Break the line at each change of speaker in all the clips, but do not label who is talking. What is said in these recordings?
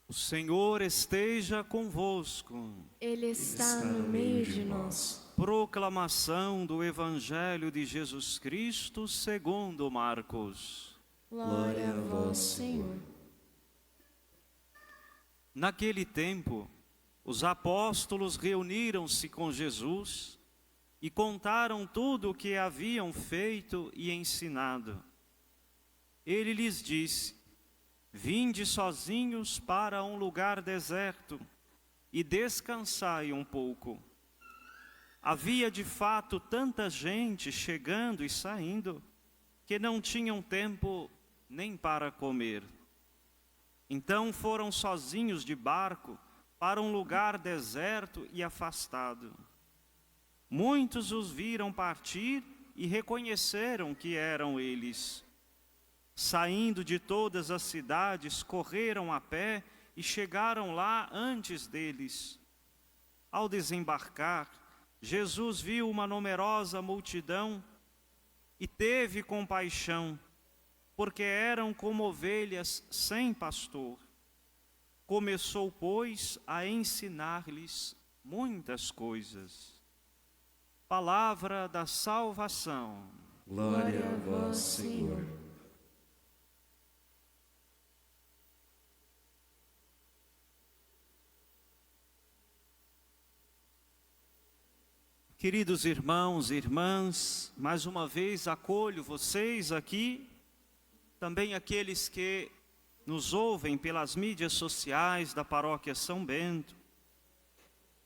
O Senhor esteja convosco.
Ele está no meio de nós.
Proclamação do Evangelho de Jesus Cristo segundo Marcos.
Glória a vós, Senhor.
Naquele tempo, os apóstolos reuniram-se com Jesus e contaram tudo o que haviam feito e ensinado. Ele lhes disse: vinde sozinhos para um lugar deserto e descansai um pouco. Havia de fato tanta gente chegando e saindo que não tinham tempo nem para comer. Então foram sozinhos de barco para um lugar deserto e afastado. Muitos os viram partir e reconheceram que eram eles. Saindo de todas as cidades, correram a pé e chegaram lá antes deles. Ao desembarcar, Jesus viu uma numerosa multidão e teve compaixão, porque eram como ovelhas sem pastor. Começou, pois, a ensinar-lhes muitas coisas. Palavra da salvação.
Glória a vós, Senhor.
Queridos irmãos e irmãs, mais uma vez acolho vocês aqui, também aqueles que nos ouvem pelas mídias sociais da Paróquia São Bento.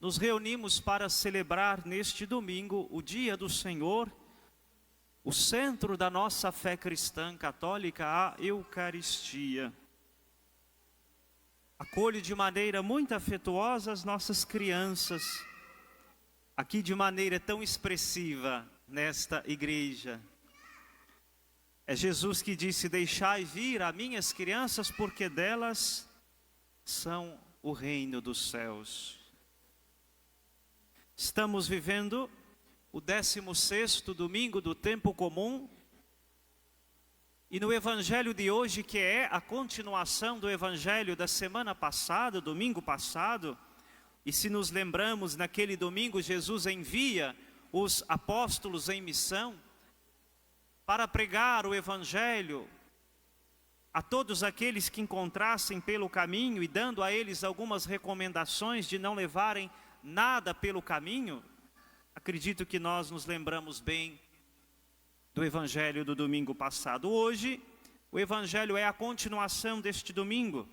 Nos reunimos para celebrar neste domingo o Dia do Senhor, o centro da nossa fé cristã católica, a Eucaristia. Acolho de maneira muito afetuosa as nossas crianças, aqui de maneira tão expressiva nesta igreja. É Jesus que disse: deixai vir a minhas crianças, porque delas são o reino dos céus. Estamos vivendo o 16º domingo do tempo comum, e no evangelho de hoje, que é a continuação do evangelho da semana passada, domingo passado, e se nos lembramos, naquele domingo Jesus envia os apóstolos em missão para pregar o evangelho a todos aqueles que encontrassem pelo caminho, e dando a eles algumas recomendações de não levarem nada pelo caminho. Acredito que nós nos lembramos bem do evangelho do domingo passado. Hoje, o evangelho é a continuação deste domingo.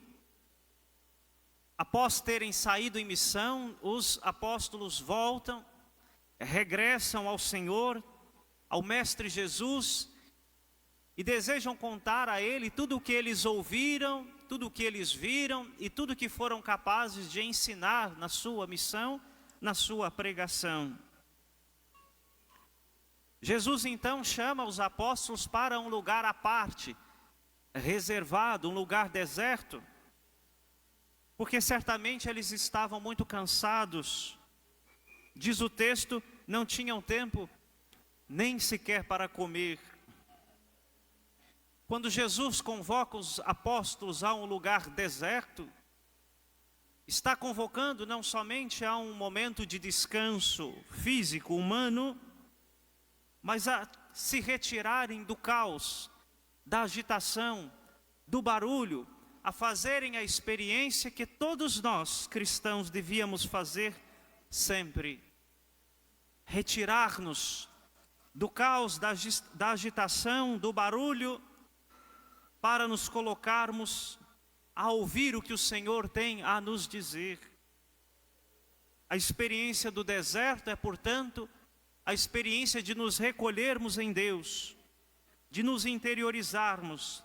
Após terem saído em missão, os apóstolos voltam, regressam ao Senhor, ao Mestre Jesus, e desejam contar a Ele tudo o que eles ouviram, tudo o que eles viram e tudo o que foram capazes de ensinar na sua missão, na sua pregação. Jesus então chama os apóstolos para um lugar à parte, reservado, um lugar deserto, porque certamente eles estavam muito cansados. Diz o texto, não tinham tempo nem sequer para comer. Quando Jesus convoca os apóstolos a um lugar deserto, está convocando não somente a um momento de descanso físico, humano, mas a se retirarem do caos, da agitação, do barulho, a fazerem a experiência que todos nós cristãos devíamos fazer sempre: retirar-nos do caos, da agitação, do barulho, para nos colocarmos a ouvir o que o Senhor tem a nos dizer. A experiência do deserto é, portanto, a experiência de nos recolhermos em Deus, de nos interiorizarmos,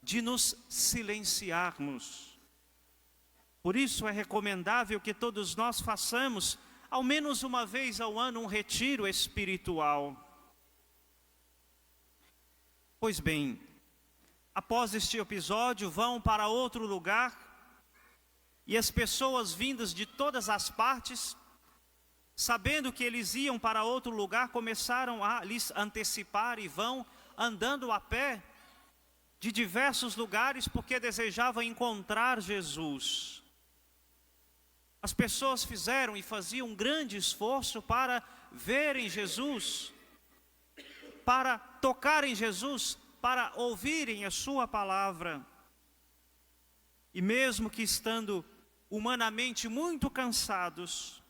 de nos silenciarmos. Por isso é recomendável que todos nós façamos, ao menos uma vez ao ano, um retiro espiritual. Pois bem, após este episódio, vão para outro lugar, e as pessoas vindas de todas as partes, sabendo que eles iam para outro lugar, começaram a lhes antecipar e vão andando a pé de diversos lugares porque desejavam encontrar Jesus. As pessoas fizeram e faziam um grande esforço para verem Jesus, para tocarem Jesus, para ouvirem a sua palavra. E mesmo que estando humanamente muito cansados,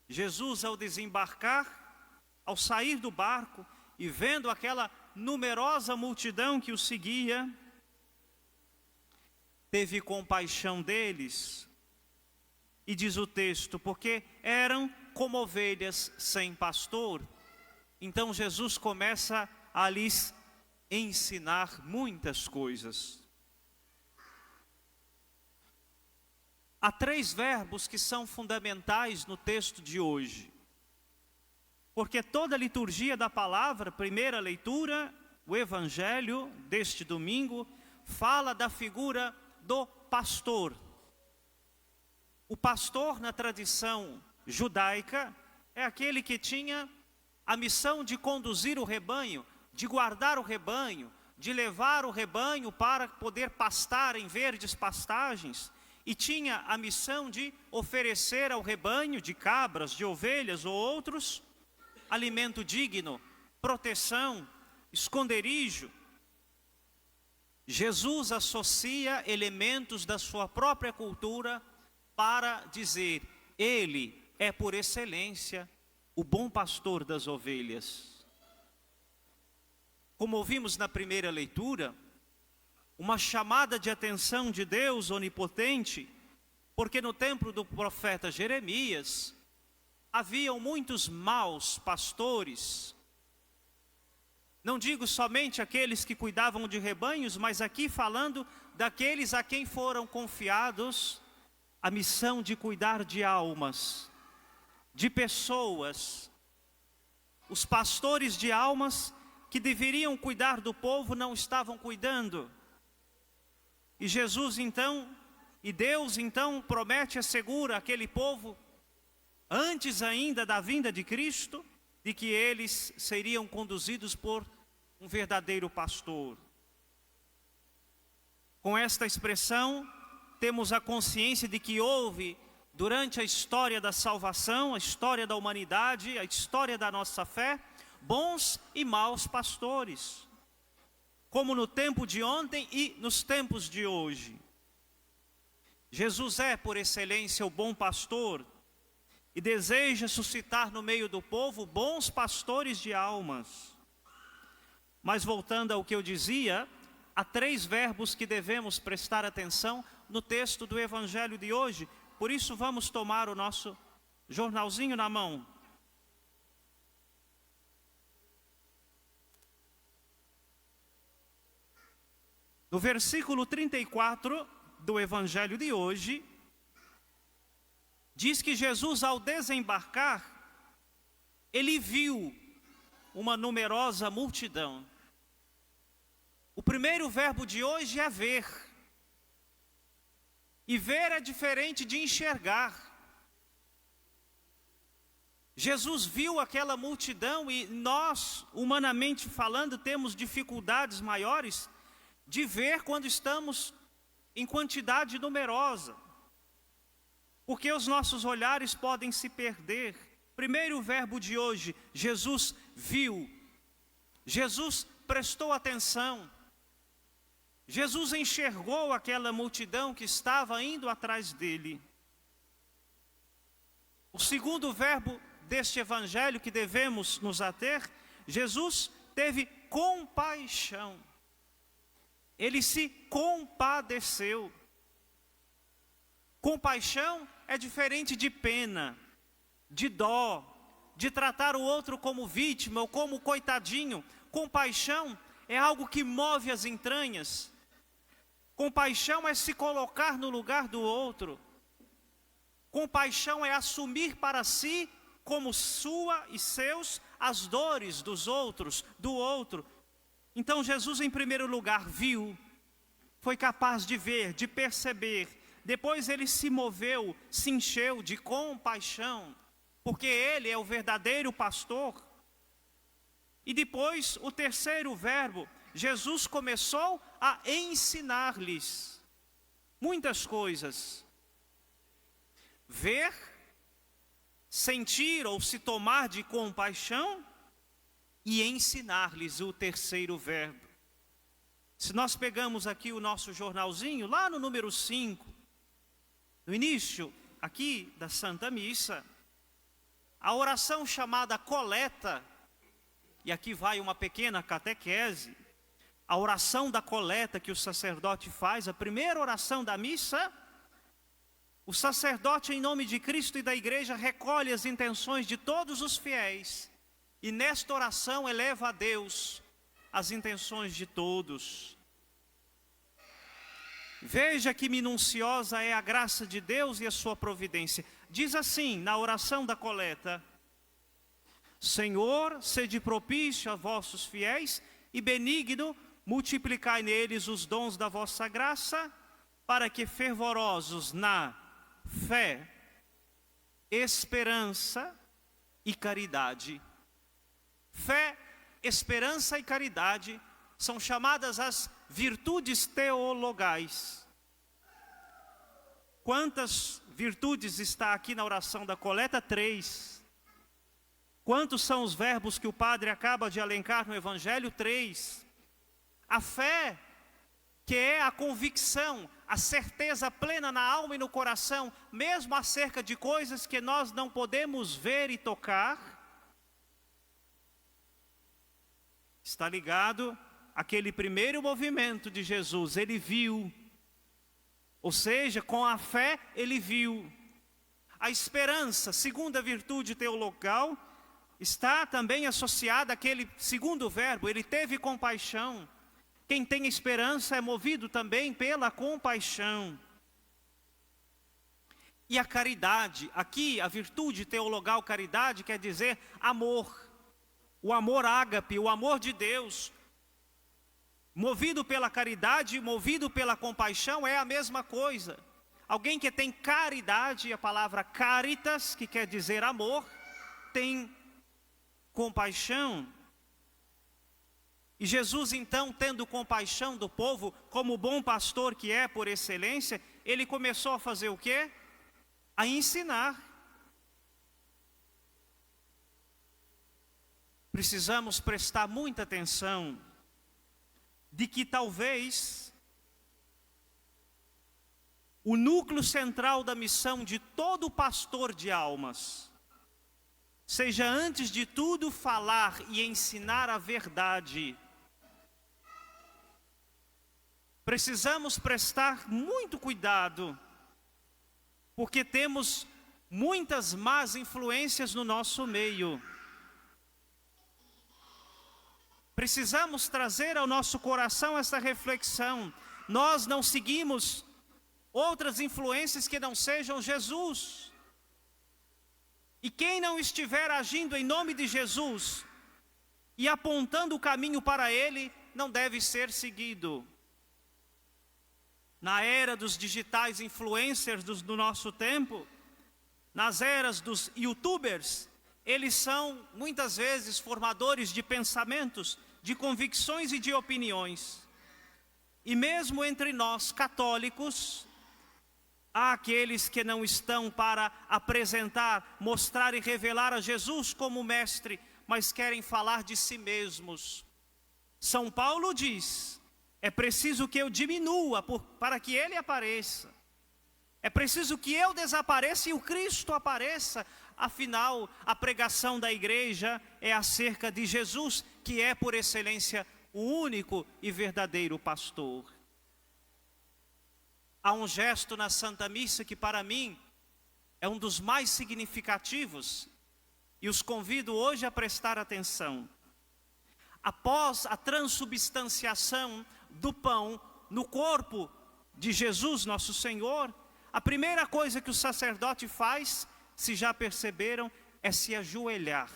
Jesus, ao desembarcar, ao sair do barco e vendo aquela numerosa multidão que o seguia, teve compaixão deles. E diz o texto, porque eram como ovelhas sem pastor. Então Jesus começa a lhes ensinar muitas coisas. Há 3 verbos que são fundamentais no texto de hoje. Porque toda a liturgia da palavra, primeira leitura, o evangelho deste domingo, fala da figura do pastor. O pastor, na tradição judaica, é aquele que tinha a missão de conduzir o rebanho, de guardar o rebanho, de levar o rebanho para poder pastar em verdes pastagens, e tinha a missão de oferecer ao rebanho de cabras, de ovelhas ou outros, alimento digno, proteção, esconderijo. Jesus associa elementos da sua própria cultura para dizer, ele é por excelência o bom pastor das ovelhas. Como ouvimos na primeira leitura, uma chamada de atenção de Deus onipotente, porque no tempo do profeta Jeremias, haviam muitos maus pastores. Não digo somente aqueles que cuidavam de rebanhos, mas aqui falando daqueles a quem foram confiados a missão de cuidar de almas, de pessoas. Os pastores de almas que deveriam cuidar do povo não estavam cuidando. E Jesus então, e Deus então promete e assegura aquele povo, antes ainda da vinda de Cristo, de que eles seriam conduzidos por um verdadeiro pastor. Com esta expressão, temos a consciência de que houve, durante a história da salvação, a história da humanidade, a história da nossa fé, bons e maus pastores, como no tempo de ontem e nos tempos de hoje. Jesus é, por excelência, o bom pastor e deseja suscitar no meio do povo bons pastores de almas. Mas voltando ao que eu dizia, há 3 verbos que devemos prestar atenção no texto do evangelho de hoje. Por isso vamos tomar o nosso jornalzinho na mão. No versículo 34 do evangelho de hoje, diz que Jesus, ao desembarcar, ele viu uma numerosa multidão. O primeiro verbo de hoje é ver. E ver é diferente de enxergar. Jesus viu aquela multidão e nós, humanamente falando, temos dificuldades maiores de ver quando estamos em quantidade numerosa, porque os nossos olhares podem se perder. Primeiro verbo de hoje, Jesus viu, Jesus prestou atenção, Jesus enxergou aquela multidão que estava indo atrás dele. O segundo verbo deste evangelho que devemos nos ater, Jesus teve compaixão. Ele se compadeceu. Compaixão é diferente de pena, de dó, de tratar o outro como vítima ou como coitadinho. Compaixão é algo que move as entranhas. Compaixão é se colocar no lugar do outro. Compaixão é assumir para si, como sua e seus, as dores dos outros, do outro. Então Jesus, em primeiro lugar, viu, foi capaz de ver, de perceber. Depois ele se moveu, se encheu de compaixão, porque ele é o verdadeiro pastor. E depois, o terceiro verbo, Jesus começou a ensinar-lhes muitas coisas. Ver, sentir ou se tomar de compaixão e ensinar-lhes o terceiro verbo. Se nós pegamos aqui o nosso jornalzinho, lá no número 5, no início aqui da Santa Missa, a oração chamada coleta, e aqui vai uma pequena catequese, a oração da coleta que o sacerdote faz, a primeira oração da missa, o sacerdote, em nome de Cristo e da igreja, recolhe as intenções de todos os fiéis, e nesta oração eleva a Deus as intenções de todos. Veja que minuciosa é a graça de Deus e a sua providência. Diz assim, na oração da coleta: Senhor, sede propício a vossos fiéis e benigno, multiplicai neles os dons da vossa graça, para que fervorosos na fé, esperança e caridade. Fé, esperança e caridade são chamadas as virtudes teologais. Quantas virtudes está aqui na oração da coleta? 3. Quantos são os verbos que o padre acaba de elencar no Evangelho? 3. A fé, que é a convicção, a certeza plena na alma e no coração, mesmo acerca de coisas que nós não podemos ver e tocar, está ligado àquele primeiro movimento de Jesus. Ele viu, ou seja, com a fé ele viu. A esperança, segunda virtude teologal, está também associada àquele segundo verbo, ele teve compaixão. Quem tem esperança é movido também pela compaixão. E a caridade, aqui a virtude teologal caridade quer dizer amor. O amor ágape, o amor de Deus, movido pela caridade, movido pela compaixão, é a mesma coisa. Alguém que tem caridade, a palavra caritas, que quer dizer amor, tem compaixão. E Jesus, então, tendo compaixão do povo, como o bom pastor que é por excelência, ele começou a fazer o quê? A ensinar. Precisamos prestar muita atenção de que talvez o núcleo central da missão de todo pastor de almas seja, antes de tudo, falar e ensinar a verdade. Precisamos prestar muito cuidado, porque temos muitas más influências no nosso meio. Precisamos trazer ao nosso coração essa reflexão. Nós não seguimos outras influências que não sejam Jesus. E quem não estiver agindo em nome de Jesus e apontando o caminho para Ele, não deve ser seguido. Na era dos digitais influencers do nosso tempo, nas eras dos youtubers, eles são muitas vezes formadores de pensamentos, de convicções e de opiniões. E mesmo entre nós católicos, há aqueles que não estão para apresentar, mostrar e revelar a Jesus como mestre, mas querem falar de si mesmos. São Paulo diz: é preciso que eu diminua para que Ele apareça. É preciso que eu desapareça e o Cristo apareça. Afinal, a pregação da igreja é acerca de Jesus, que é por excelência o único e verdadeiro pastor. Há um gesto na Santa Missa que para mim é um dos mais significativos e os convido hoje a prestar atenção. Após a transubstanciação do pão no corpo de Jesus, nosso Senhor, a primeira coisa que o sacerdote faz, se já perceberam, é se ajoelhar.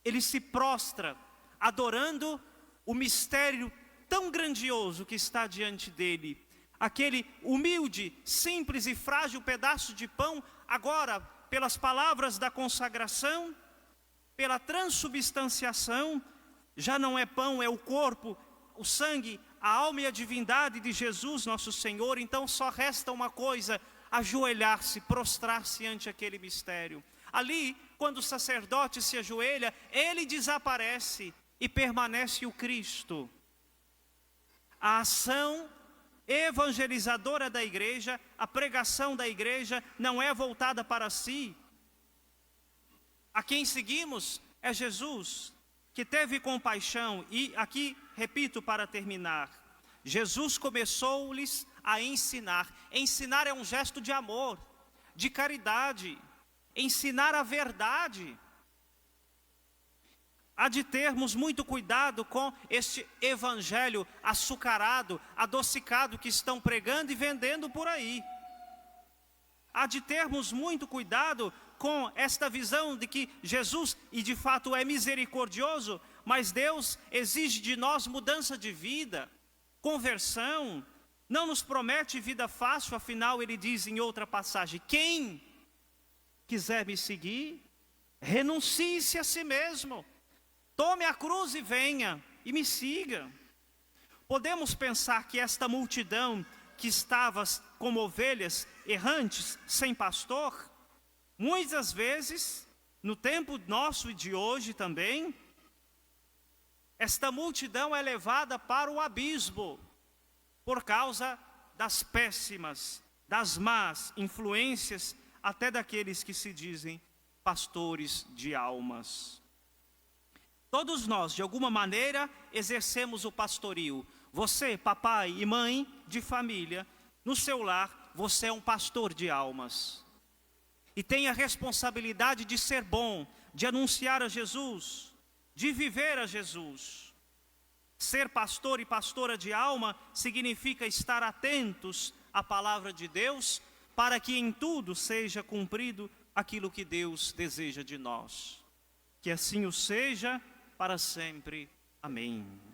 Ele se prostra, adorando o mistério tão grandioso que está diante dele. Aquele humilde, simples e frágil pedaço de pão, agora, pelas palavras da consagração, pela transubstanciação, Já não é pão, é o corpo, o sangue, a alma e a divindade de Jesus, nosso Senhor. Então só resta uma coisa: ajoelhar-se, prostrar-se ante aquele mistério. Ali, quando o sacerdote se ajoelha, ele desaparece e permanece o Cristo. A ação evangelizadora da igreja, a pregação da igreja não é voltada para si. A quem seguimos é Jesus, que teve compaixão. E aqui, repito para terminar, Jesus começou-lhes a ensinar. Ensinar é um gesto de amor, de caridade. Ensinar a verdade. Há de termos muito cuidado com este evangelho açucarado, adocicado que estão pregando e vendendo por aí. Há de termos muito cuidado com esta visão de que Jesus, e de fato é misericordioso, mas Deus exige de nós mudança de vida, conversão. Não nos promete vida fácil, afinal ele diz em outra passagem: quem quiser me seguir, renuncie-se a si mesmo. Tome a cruz e venha, e me siga. Podemos pensar que esta multidão que estava como ovelhas errantes, sem pastor, muitas vezes, no tempo nosso e de hoje também, esta multidão é levada para o abismo, por causa das péssimas, das más influências, até daqueles que se dizem pastores de almas. Todos nós, de alguma maneira, exercemos o pastorio. Você, papai e mãe de família, no seu lar, você é um pastor de almas. E tem a responsabilidade de ser bom, de anunciar a Jesus, de viver a Jesus. Ser pastor e pastora de alma significa estar atentos à palavra de Deus, para que em tudo seja cumprido aquilo que Deus deseja de nós. Que assim o seja para sempre. Amém.